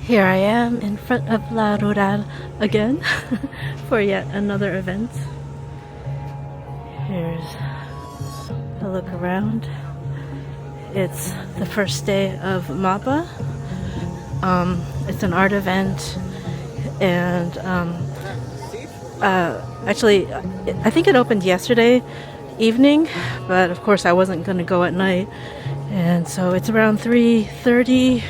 Here I am in front of La Rural again for yet another event. Here's a look around. It's the first day of MAPA. It's an art event, and actually I think it opened yesterday evening, but of course I wasn't going to go at night, and so it's around 3:30.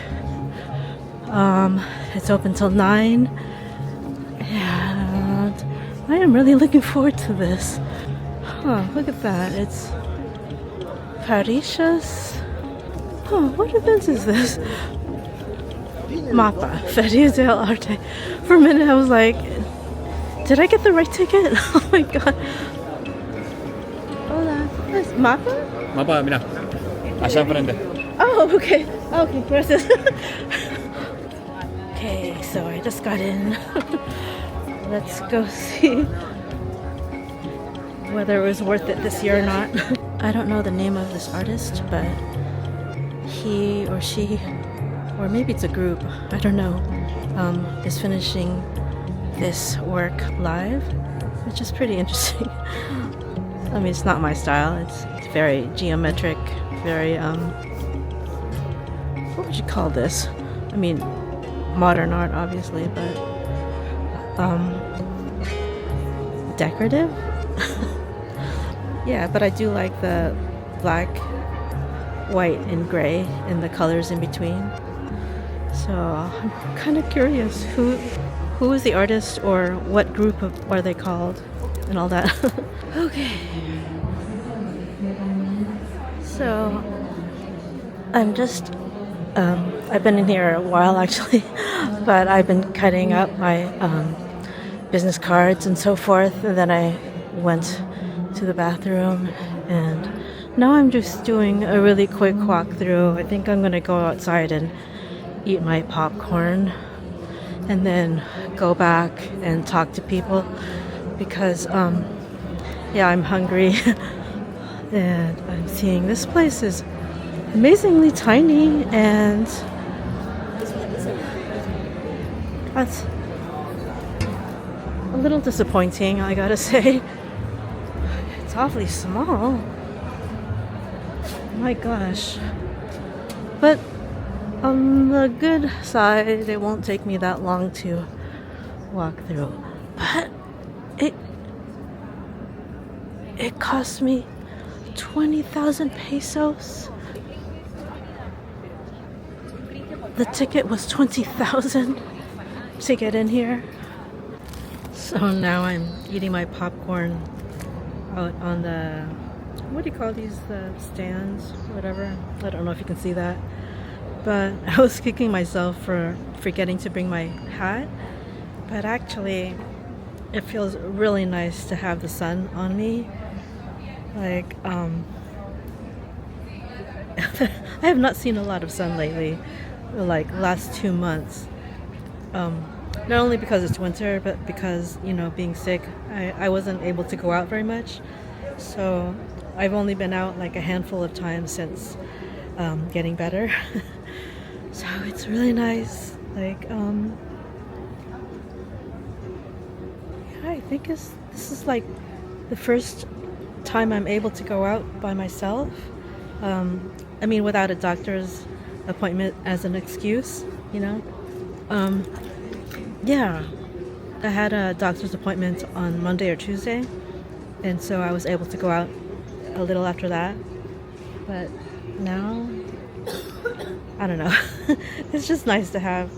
It's open till 9, and I am really looking forward to this. Look at that. It's Parishas. What event is this? MAPA, Feria del Arte. For a minute I was like, did I get the right ticket? Oh my god. Hola. ¿Es MAPA? MAPA, mira. Allá enfrente. Oh, okay. Okay, gracias. Okay, so I just got in. Let's go see whether it was worth it this year or not. I don't know the name of this artist, but he or she, or maybe it's a group, I don't know, is finishing this work live, which is pretty interesting. I mean, it's not my style. It's very geometric, very, what would you call this? I mean, modern art, obviously, but decorative. Yeah, but I do like the black, white, and gray, and the colors in between. So I'm kind of curious who is the artist, or what group are they called, and all that. Okay. So I'm just I've been in here a while actually, but I've been cutting up my business cards and so forth, and then I went to the bathroom, and now I'm just doing a really quick walkthrough. I think I'm gonna go outside and eat my popcorn and then go back and talk to people because yeah, I'm hungry. And I'm seeing this place is amazingly tiny, and that's a little disappointing, I gotta say. It's awfully small. My gosh. But on the good side, it won't take me that long to walk through. But it cost me 20,000 pesos. The ticket was 20,000 to get in here. So now I'm eating my popcorn out on the, what do you call these, the stands, whatever. I don't know if you can see that. But I was kicking myself for forgetting to bring my hat. But actually, it feels really nice to have the sun on me. Like, I have not seen a lot of sun lately, like last 2 months. Not only because it's winter, but because, you know, being sick, I wasn't able to go out very much. So I've only been out like a handful of times since getting better. So it's really nice. Like, yeah, I think this is like the first time I'm able to go out by myself. I mean, without a doctor's appointment as an excuse, you know. Yeah, I had a doctor's appointment on Monday or Tuesday, and so I was able to go out a little after that. But now, I don't know. It's just nice to have.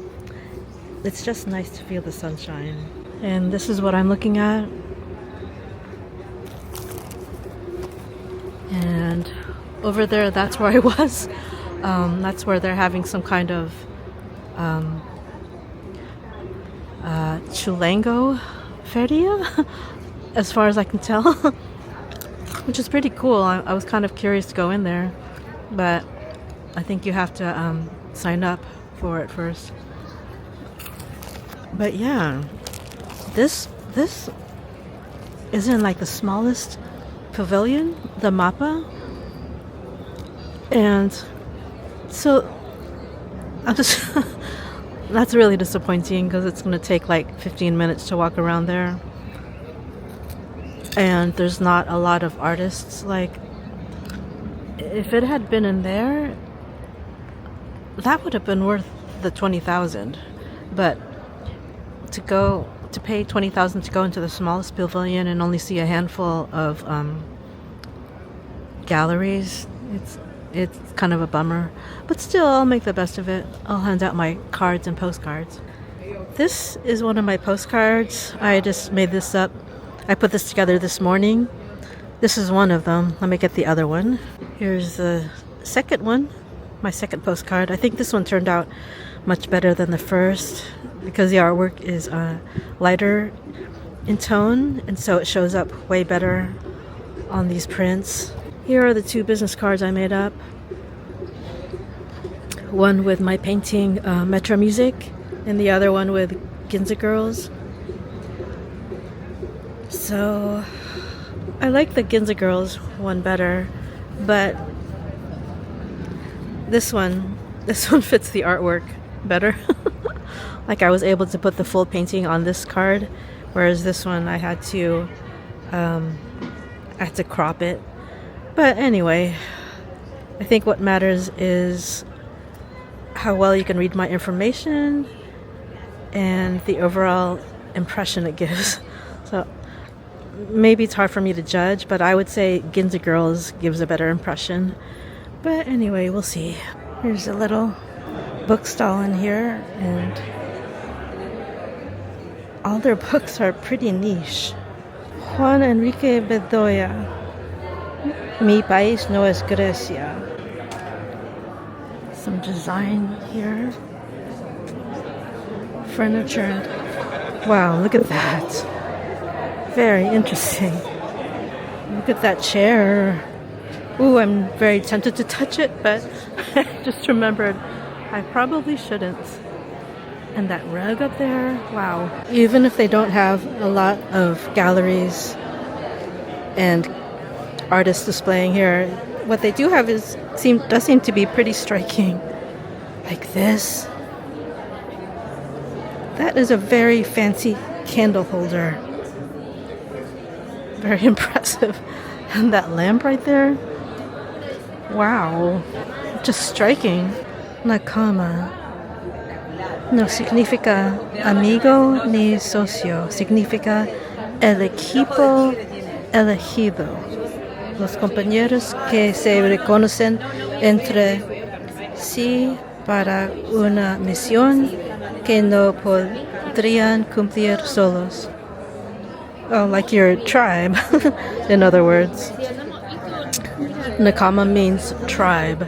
It's just nice to feel the sunshine. And this is what I'm looking at. And over there, that's where I was. That's where they're having some kind of Chulengo feria, as far as I can tell, which is pretty cool. I was kind of curious to go in there, but I think you have to sign up for it first. But yeah, this isn't like the smallest pavilion, the MAPA, and so I'm just That's really disappointing because it's going to take like 15 minutes to walk around there. And there's not a lot of artists. Like, if it had been in there, that would have been worth the 20,000. But to pay 20,000 to go into the smallest pavilion and only see a handful of galleries, it's kind of a bummer. But still, I'll make the best of it. I'll hand out my cards and postcards. This is one of my postcards. I just made this up. I put this together this morning. This is one of them. Let me get the other one. Here's the second one, my second postcard. I think this one turned out much better than the first because the artwork is lighter in tone, and so it shows up way better on these prints. Here are the two business cards I made up. One with my painting Metro Music, and the other one with Ginza Girls. So I like the Ginza Girls one better, but this one fits the artwork better. Like, I was able to put the full painting on this card, whereas this one I had to crop it. But anyway, I think what matters is how well you can read my information and the overall impression it gives. So maybe it's hard for me to judge, but I would say Ginza Girls gives a better impression. But anyway, we'll see. Here's a little book stall in here, and all their books are pretty niche. Juan Enrique Bedoya, Mi País No Es Grecia. Some design here. Furniture. Wow, look at that. Very interesting. Look at that chair. Ooh, I'm very tempted to touch it, but I just remembered I probably shouldn't. And that rug up there, wow. Even if they don't have a lot of galleries and artists displaying here, what they do have does seem to be pretty striking. Like this. That is a very fancy candle holder. Very impressive. And that lamp right there. Wow. Just striking. Nakama. No significa amigo ni socio. Significa el equipo elegido. Los compañeros que se reconocen entre sí para una misión que no podrían cumplir solos. Oh, like your tribe, in other words. Nakama means tribe.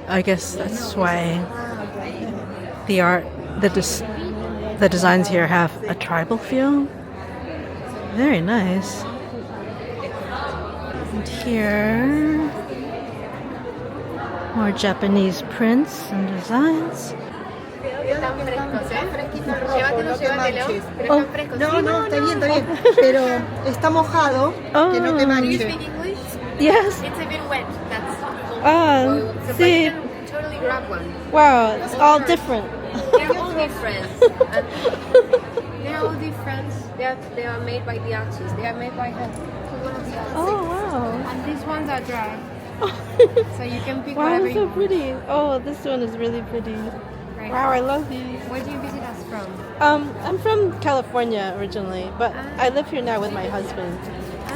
I guess that's why the designs here have a tribal feel. Very nice. And here, more Japanese prints and designs. Oh. No, está bien, pero está mojado, que no te manches. Do you speak English? Yes. It's a bit wet, that's Ah, so see. you can totally grab one. Wow, it's all different. They're all different. They're all different. They are made by the artists. They are made by hand. Oh, wow. And these ones are dry. So you can pick Wow, whatever it's you so want. pretty. Oh, this one is really pretty. Right. Wow, I love these. Where do you visit us from? I'm from California originally, but I live here now with my husband.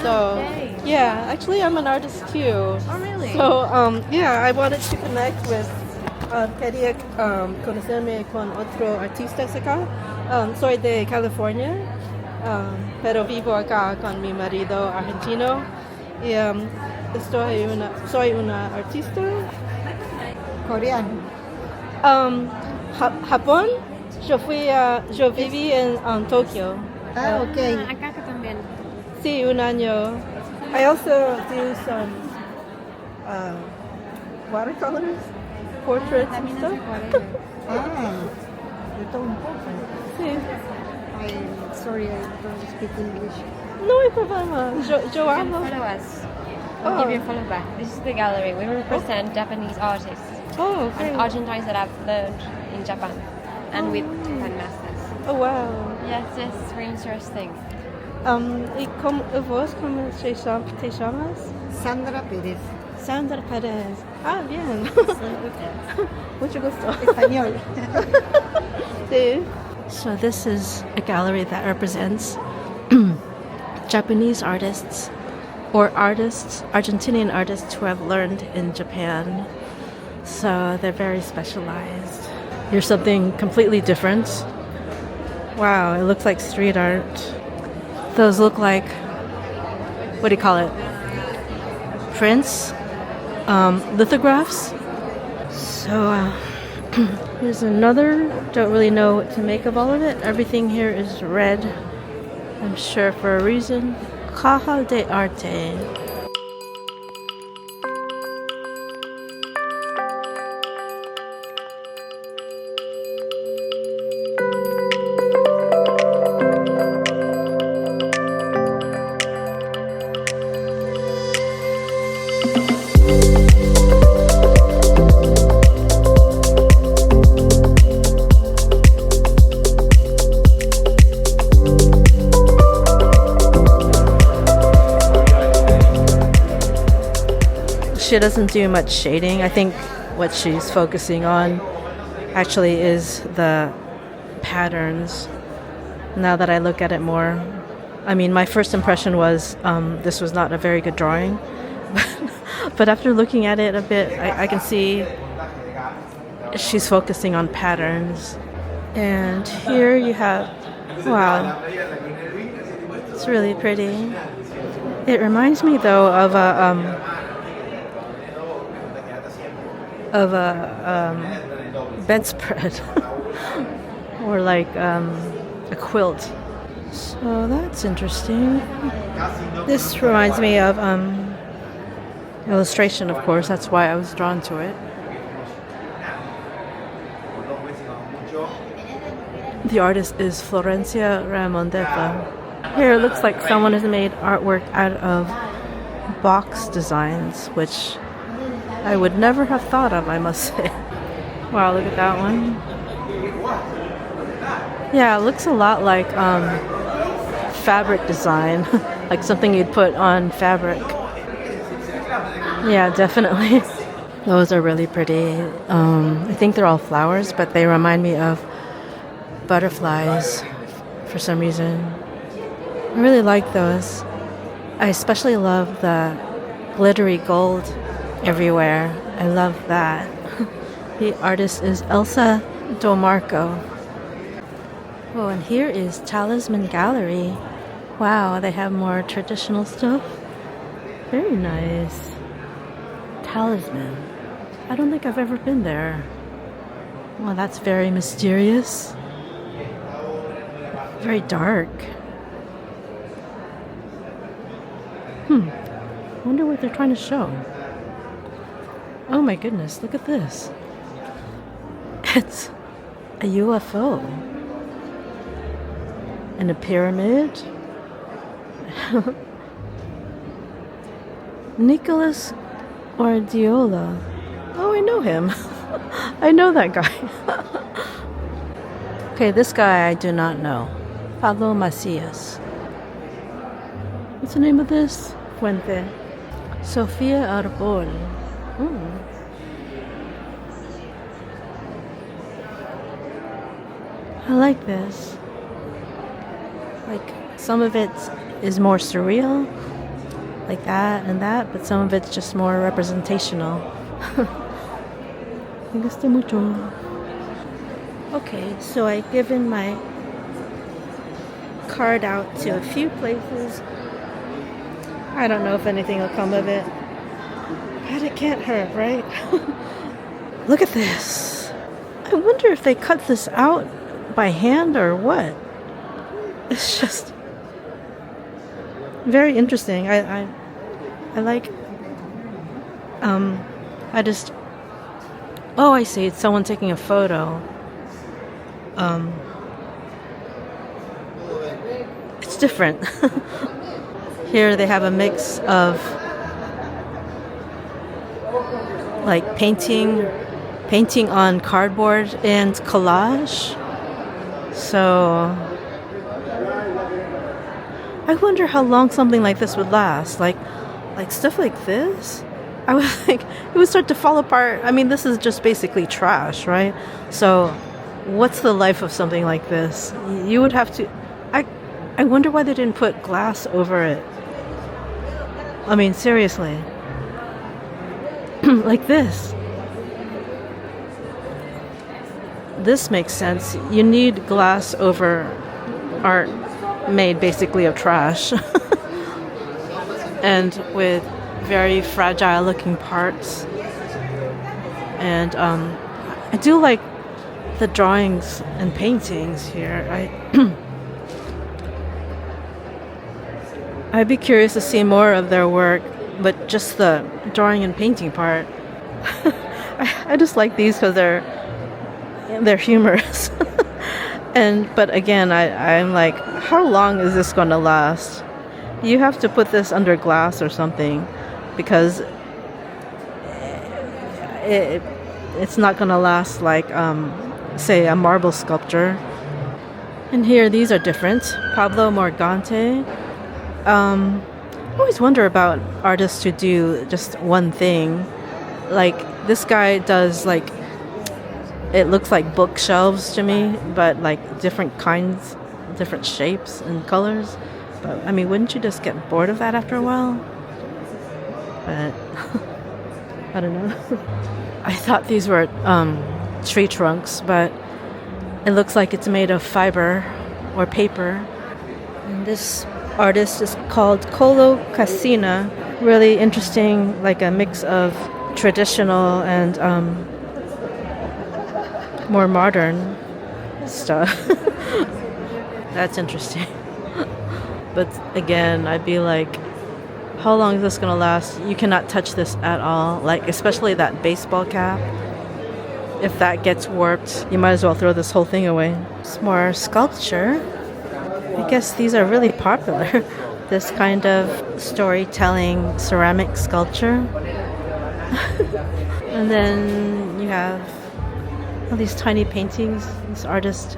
So, okay. yeah, actually I'm an artist too. Oh, really? So, yeah, I wanted to connect with, quería conocerme con otro artista acá. Soy de California, pero vivo acá con mi marido argentino. Y soy una artista. Coreano. Japón, yo viví en Tokio. Ah, ok. Acá también. Sí, un año. I also do some watercolors, portraits and stuff. Ah, de todo un poco. Sí. I'm sorry, I don't speak English. No hay problema. Yo hablo. Follow us. Oh. We'll give you a follow back. This is the gallery. We represent Japanese artists. Oh, okay. and Argentines that I've learned in Japan and with Japan masters. Oh, wow. Yes, it's very interesting. ¿Y vos cómo te llamas? Sandra Pérez, Sandra Perez. Ah, bien. Mucho gusto. español. Sí. So this is a gallery that represents Japanese artists or Argentinian artists who have learned in Japan. So they're very specialized. Here's something completely different. Wow, it looks like street art. Those look like, what do you call it? Prints? Lithographs? So here's another. Don't really know what to make of all of it. Everything here is red. I'm sure for a reason. Caja de Arte. She doesn't do much shading. I think what she's focusing on actually is the patterns. Now that I look at it more, I mean, my first impression was this was not a very good drawing. But after looking at it a bit, I can see she's focusing on patterns. And here you have, wow, it's really pretty. It reminds me though of a bedspread or like a quilt. So that's interesting. This reminds me of illustration, of course. That's why I was drawn to it. The artist is Florencia Ramondetta. Here it looks like someone has made artwork out of box designs, which I would never have thought of, I must say. Wow, look at that one. Yeah, it looks a lot like fabric design, like something you'd put on fabric. Yeah, definitely. Those are really pretty. I think they're all flowers, but they remind me of butterflies for some reason. I really like those. I especially love the glittery gold everywhere. I love that. The artist is Elsa Domarco. Oh, and here is Talisman Gallery. Wow, they have more traditional stuff. Very nice. Talisman. I don't think I've ever been there. Well, that's very mysterious. Very dark. I wonder what they're trying to show. Oh my goodness, look at this. It's a UFO. And a pyramid. Nicholas Guardiola. Oh, I know him. I know that guy. Okay, this guy I do not know. Pablo Macias. What's the name of this? Fuente. Sofia Arbol. I like this. Like, some of it is more surreal, like that and that, but some of it's just more representational. Me gusta mucho. Okay, so I've given my card out to a few places. I don't know if anything will come of it, but it can't hurt, right? Look at this. I wonder if they cut this out by hand or what. It's just very interesting. I like I just, oh, I see, it's someone taking a photo. It's different. Here they have a mix of like painting painting on cardboard and collage. So I wonder how long something like this would last. Like stuff like this, I would think it would start to fall apart. I mean, this is just basically trash, right? So what's the life of something like this? You would have to... I wonder why they didn't put glass over it. I mean, seriously. Like this. This makes sense. You need glass over art made basically of trash. And with very fragile looking parts. And I do like the drawings and paintings here. I'd be curious to see more of their work, but just the drawing and painting part. I just like these because they're humorous. But again, I'm like, how long is this going to last? You have to put this under glass or something, because it's not going to last like, say, a marble sculpture. And here, these are different. Pablo Morgante. I always wonder about artists who do just one thing. Like, this guy does, like, it looks like bookshelves to me, but like different kinds, different shapes and colors. But I mean, wouldn't you just get bored of that after a while? But I don't know. I thought these were tree trunks, but it looks like it's made of fiber or paper. And this artist is called Colo Casina. Really interesting, like a mix of traditional and more modern stuff. That's interesting. But again, I'd be like, how long is this going to last? You cannot touch this at all. Like, especially that baseball cap. If that gets warped, you might as well throw this whole thing away. It's more sculpture. I guess these are really popular. This kind of storytelling ceramic sculpture. And then you have all these tiny paintings. This artist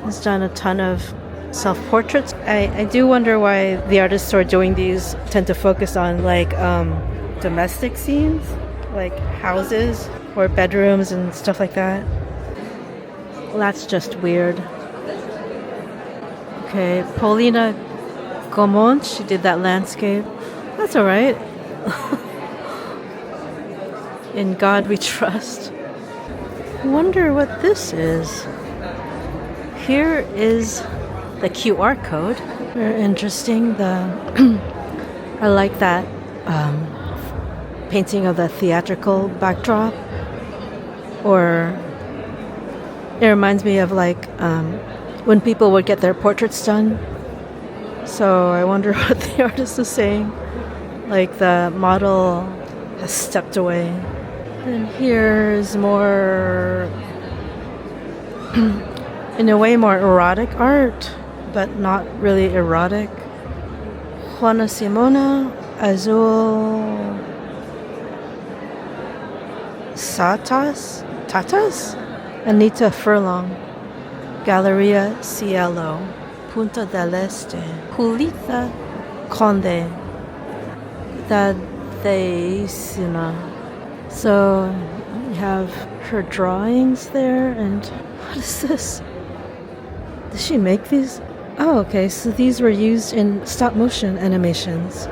has done a ton of self-portraits. I do wonder why the artists who are doing these tend to focus on like domestic scenes, like houses or bedrooms and stuff like that. Well, that's just weird. Okay, Paulina Gomont, she did that landscape. That's all right. In God we trust. I wonder what this is. Here is the QR code. Very interesting. I like that painting of the theatrical backdrop. Or it reminds me of like when people would get their portraits done. So I wonder what the artist is saying. Like the model has stepped away. And here's more, in a way, more erotic art, but not really erotic. Juana Simona, Azul Tatas? Anita Furlong, Galleria Cielo, Punta del Este, Julita Conde, Dadeisina. So you have her drawings there, and what is this? Did she make these? Oh, okay, so these were used in stop motion animations.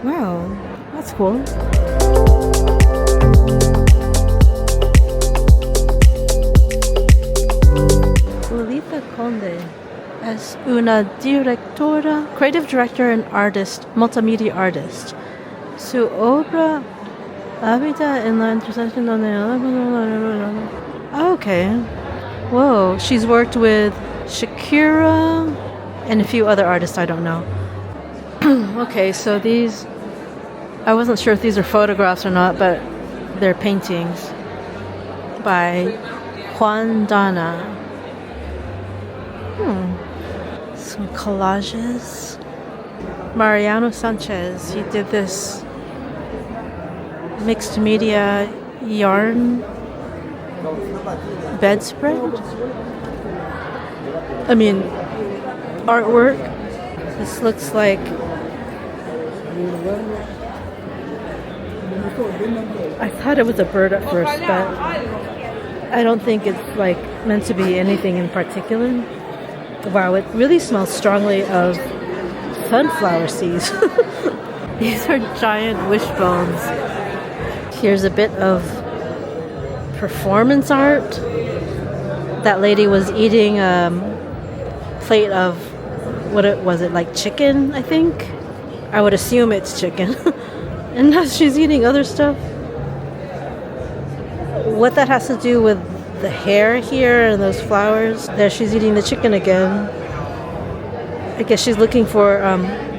Wow, that's cool. Lolita Conde as una directora, creative director and artist, multimedia artist. Su obra habita en la intersección donde... Okay. Whoa, she's worked with Shakira and a few other artists I don't know. Okay, so these... I wasn't sure if these are photographs or not, but they're paintings by Juan Dana. Some collages. Mariano Sanchez, he did this mixed media yarn bedspread. I mean, artwork. This looks like I thought it was a bird at first, but I don't think it's like meant to be anything in particular. Wow, it really smells strongly of sunflower seeds. These are giant wishbones. Here's a bit of performance art. That lady was eating a plate of, was it, like chicken, I think? I would assume it's chicken. And now she's eating other stuff. What that has to do with the hair here and those flowers. There she's eating the chicken again. I guess she's looking for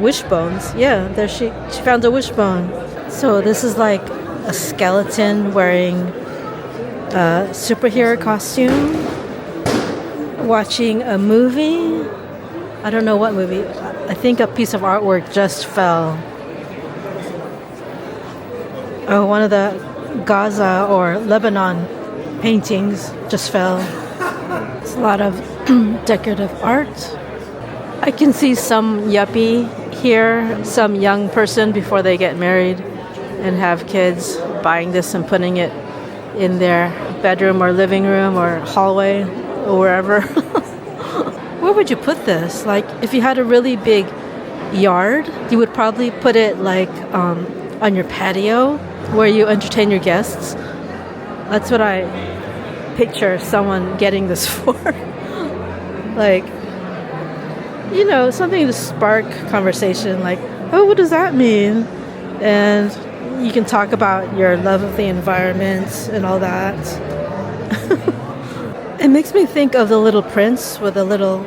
wishbones. Yeah, there she found a wishbone. So this is like a skeleton wearing a superhero costume, watching a movie. I don't know what movie. I think a piece of artwork just fell. Oh, one of the Gaza or Lebanon paintings just fell. It's a lot of decorative art. I can see some yuppie here, some young person before they get married and have kids buying this and putting it in their bedroom or living room or hallway or wherever. Where would you put this? Like, if you had a really big yard, you would probably put it like on your patio where you entertain your guests. That's what I picture someone getting this for. Like, you know, something to spark conversation, like, oh, what does that mean? And you can talk about your love of the environment and all that. It makes me think of The Little Prince with the little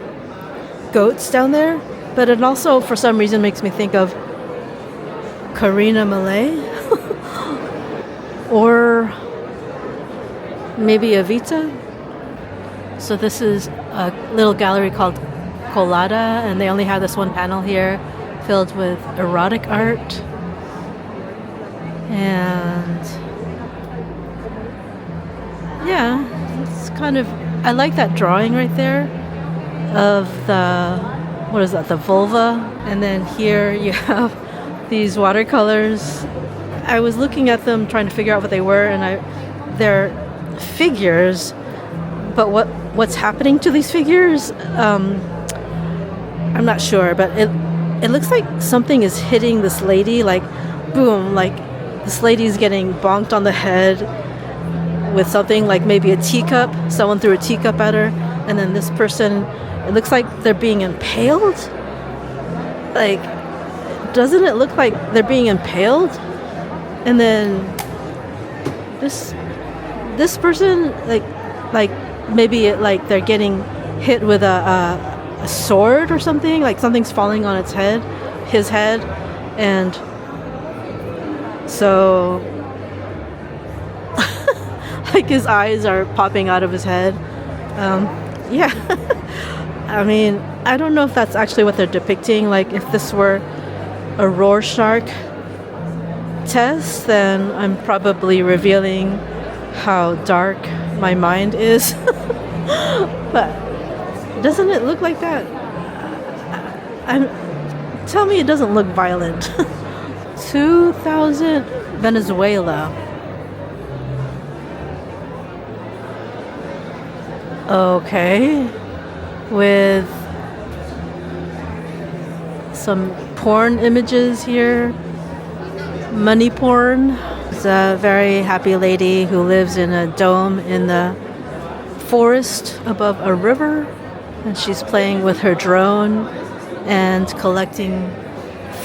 goats down there, but it also, for some reason, makes me think of Karina Malay or maybe Evita. So this is a little gallery called Colada, and they only have this one panel here filled with erotic art. And yeah, it's kind of, I like that drawing right there of the, what is that, the vulva. And then here you have these watercolors. I was looking at them trying to figure out what they were, and they're figures, but what's happening to these figures, I'm not sure, but it looks like something is hitting this lady, like boom, like this lady's getting bonked on the head with something, like maybe a teacup. Someone threw a teacup at her, and then this person, it looks like they're being impaled. Like, doesn't it look like they're being impaled? And then this person, like maybe like they're getting hit with a sword or something, like something's falling on his head, and so like his eyes are popping out of his head. Yeah. I mean, I don't know if that's actually what they're depicting. Like, if this were a Rorschach test, then I'm probably revealing how dark my mind is. But doesn't it look like that? Tell me it doesn't look violent. 2000 Venezuela. Okay. With some porn images here. Money porn. It's a very happy lady who lives in a dome in the forest above a river, and she's playing with her drone and collecting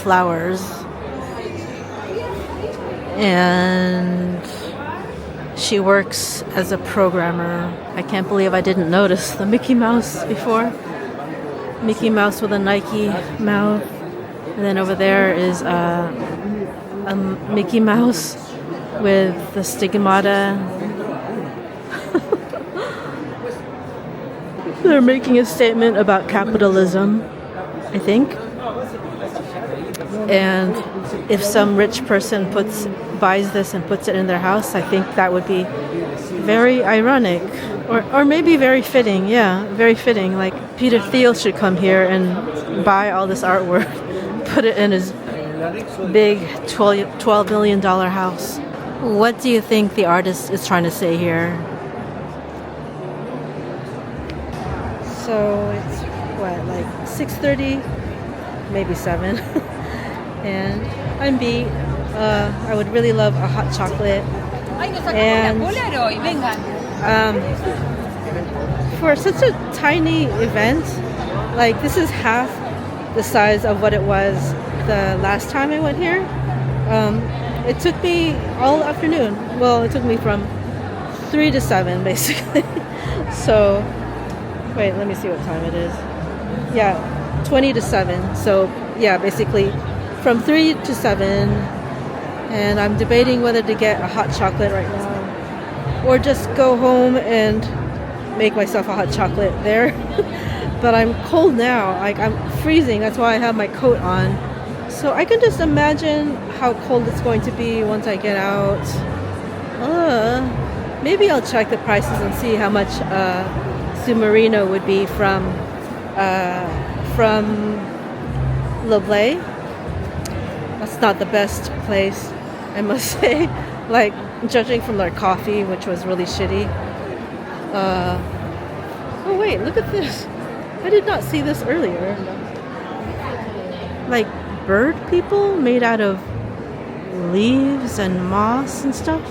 flowers. And she works as a programmer. I can't believe I didn't notice the Mickey Mouse before. Mickey Mouse with a Nike mouth. And then over there is a Mickey Mouse with the stigmata. They're making a statement about capitalism, I think. And if some rich person buys this and puts it in their house, I think that would be very ironic, or maybe very fitting. Yeah, very fitting. Like Peter Thiel should come here and buy all this artwork, put it in his big $12 million house. What do you think the artist is trying to say here? So it's what, like 6:30, maybe 7, and I'm beat. I would really love a hot chocolate. And for such a tiny event, like this is half the size of what it was the last time I went here. It took me all afternoon. Well, it took me from 3 to 7 basically. So wait, let me see what time it is. Yeah, 20 to 7. So yeah, basically from 3 to 7. And I'm debating whether to get a hot chocolate right now or just go home and make myself a hot chocolate there. But I'm cold now. Like I'm freezing. That's why I have my coat on. So I can just imagine how cold it's going to be once I get out. Maybe I'll check the prices and see how much submarino would be from Leblay. That's not the best place, I must say. Like, judging from their coffee, which was really shitty. Oh wait, look at this. I did not see this earlier. Like bird people made out of leaves and moss and stuff.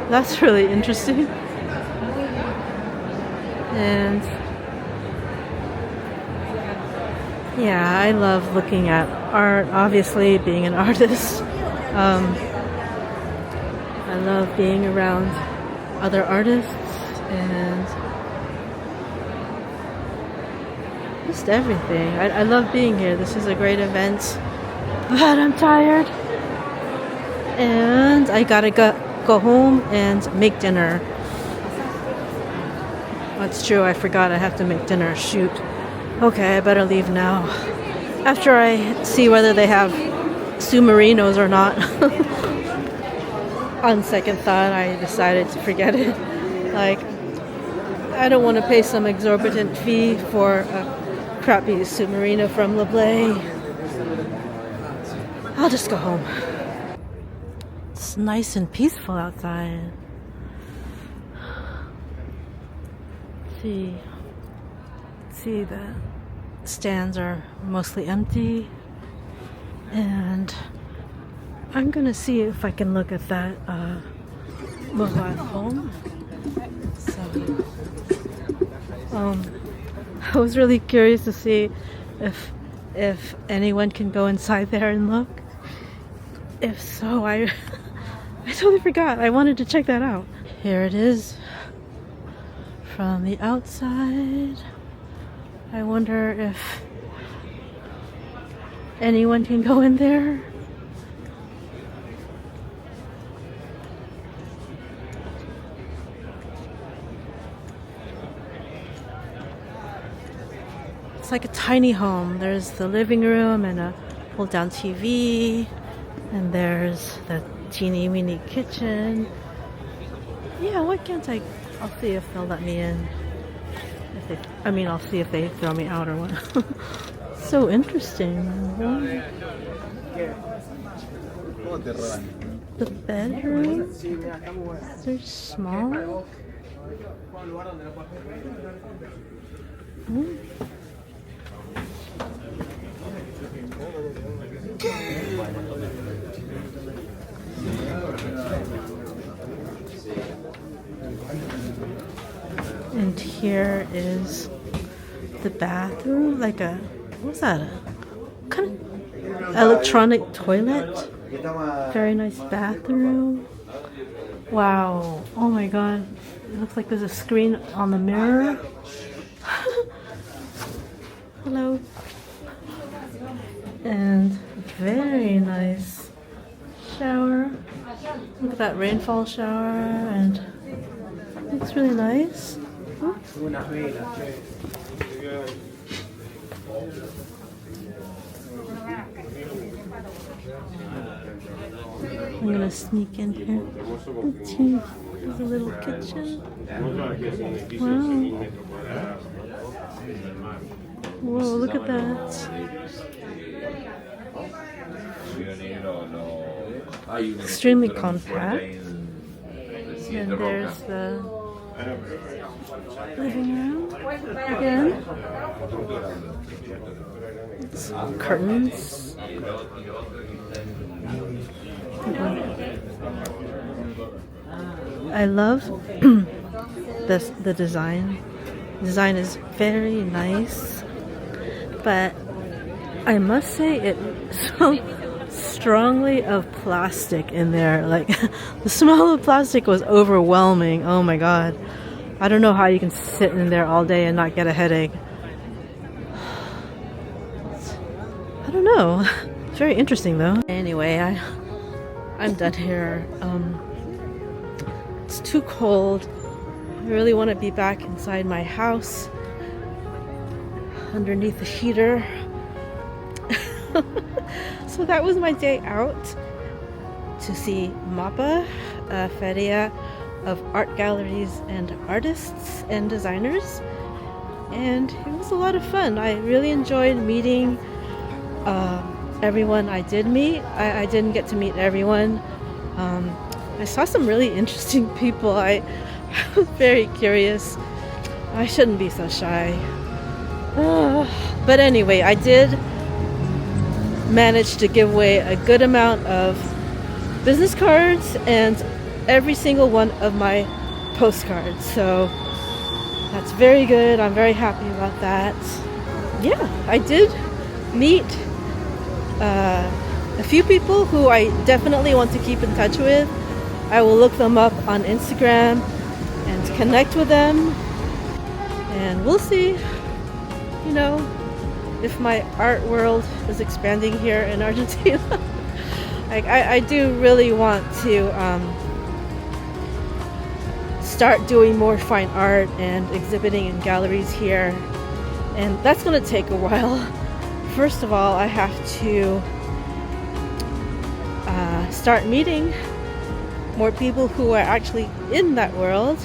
That's really interesting. And yeah, I love looking at art, obviously, being an artist. I love being around other artists and just everything. I love being here. This is a great event, but I'm tired. And I gotta go home and make dinner. That's true, I forgot I have to make dinner. Shoot. Okay, I better leave now. After I see whether they have submarinos or not. On second thought, I decided to forget it. Like, I don't want to pay some exorbitant fee for a crappy submarino from Leblay. I'll just go home. It's nice and peaceful outside. See, the stands are mostly empty, and I'm gonna see if I can look at that mobile home. So, I was really curious to see if anyone can go inside there and look. If so, I totally forgot. I wanted to check that out. Here it is from the outside. I wonder if anyone can go in there. It's like a tiny home. There's the living room and a pull-down TV, and there's the teeny weeny kitchen. Yeah, why can't I'll see if they'll let me in. I'll see if they throw me out or what. So interesting. The bedrooms, they're small. And here is the bathroom, like what's that? A kind of electronic toilet. Very nice bathroom. Wow. Oh my god. It looks like there's a screen on the mirror. Hello. And very nice shower. Look at that rainfall shower, and it's really nice. I'm gonna sneak in here. Let's see. There's a little kitchen. Wow. Whoa, look at that. Extremely compact. And there's the living room again. Some curtains. I love the design. The design is very nice, but I must say it smells strongly of plastic in there. Like the smell of plastic was overwhelming. Oh my god. I don't know how you can sit in there all day and not get a headache. I don't know. It's very interesting though. Anyway, I'm done here. It's too cold. I really want to be back inside my house underneath the heater. So that was my day out to see MAPA, a feria of art galleries and artists and designers, and it was a lot of fun. I really enjoyed meeting everyone I did meet. I didn't get to meet everyone. I saw some really interesting people. I was very curious. I shouldn't be so shy. But anyway, I did manage to give away a good amount of business cards and every single one of my postcards. So that's very good. I'm very happy about that. Yeah, I did meet a few people who I definitely want to keep in touch with. I will look them up on Instagram and connect with them, and we'll see, you know, if my art world is expanding here in Argentina. I do really want to start doing more fine art and exhibiting in galleries here, and that's going to take a while. First of all, I have to start meeting more people who are actually in that world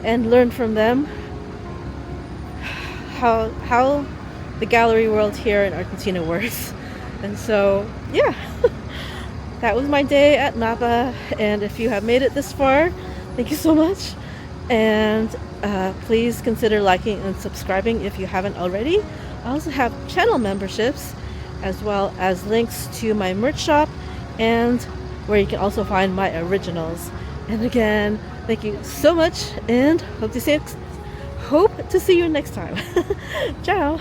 and learn from them how the gallery world here in Argentina works. And so, yeah, that was my day at MAPA, and if you have made it this far, thank you so much. And please consider liking and subscribing if you haven't already. I also have channel memberships as well as links to my merch shop, and where you can also find my originals. And again, thank you so much, and hope to see you next time. Ciao.